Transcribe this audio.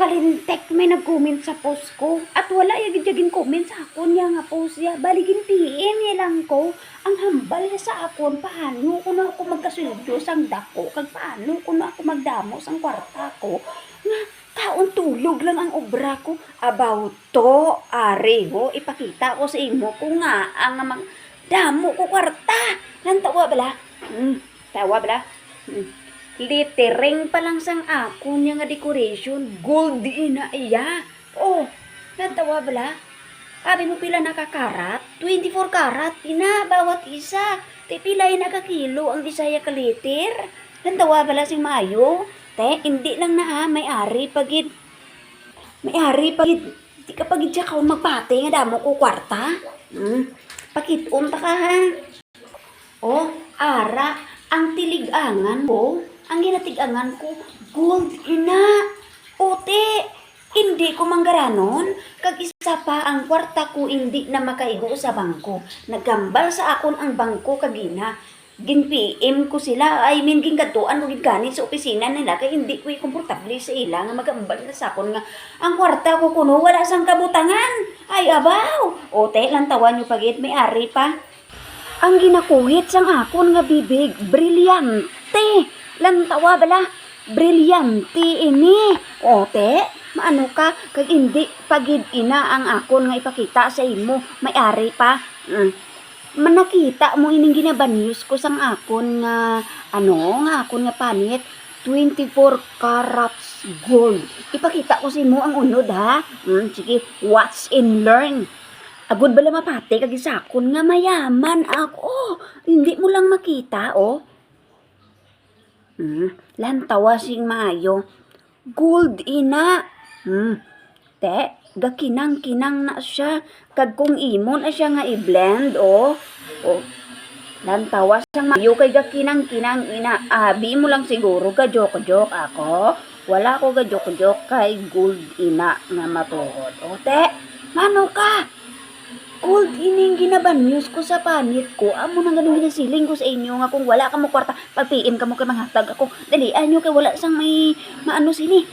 kalintek may nag-comment sa post ko. At wala yagin comment sa akon niya nga post niya. Baligin PM niya lang ko. Ang hambal niya sa akon. Paano ko na ako magkasuldo sang dako? Kag paano ko na ako magdamo sang kwarta ko? Nga, taon tulog lang ang obra ko. About to, are ho, ipakita ko sa imo ko nga ang damo ko kwarta. Lan tawa bala? Tawa bala? Litering pa lang sang ako niya nga decoration. Gold ina iya. Oh, natawa bala? Abi mo pila nakakarat? 24 karat. Ina, bawat isa. Te pila nakakilo ang isaya ka liter. Natawa bala sing maayo? Te, hindi lang na ha. May-ari pagid. May-ari pagid. Di ka pagid siya kaon magpate nga damo ko kwarta. Pakitom ta ka ha. Oh, ara. Ang tiligangan ko. Ang ginatigangan ko, gold ina. Ote, hindi ko manggaranon. Kag isa pa, ang kwarta ko hindi na makaigo sa bangko. Nagambal sa akon ang bangko kagina. Gin-PM ko sila. I mean, gingkatuan ko gingkanin sa opisina nila. Kaya hindi ko komportable sa ila nga magambal na sa akon nga. Ang kwarta ko kuno, wala sang kabutangan. Ay, abaw. Ote, lantawan nyo pagit, may ari pa. Ang ginakuhit sang akon nga bibig, brilyante. Lantawa bala, brilyante ini. Ote, maano ka, kag hindi pagid ina ang akon nga ipakita sa imo, may-ari pa. Manakita mo ining ginabanyos ko sang akon nga, nga akon nga panit, 24 carats gold. Ipakita ko sa imo ang unod ha. Sige, watch and learn. Agud bala mapati kag isakon nga mayaman ako. Hindi mo lang makita, oh. Lantawa sing maayo. Gold ina. Te, gakinang-kinang na siya. Kag kung imon na siya nga i-blend, oh. Lantawa siyang maayo kay gakinang-kinang ina. Abi mo lang siguro ka-joke-joke ako. Wala ko ka-joke-joke kay gold ina nga matuhod. O te, mano ka? Gold ining ginabanyos ko sa panit ko. Amo nang ganun ginasiling ko sa inyo nga kung wala ka mo kwarta, pag PM ka mo kay manghatag ako. Dali, anyo kay wala sang may maano sini.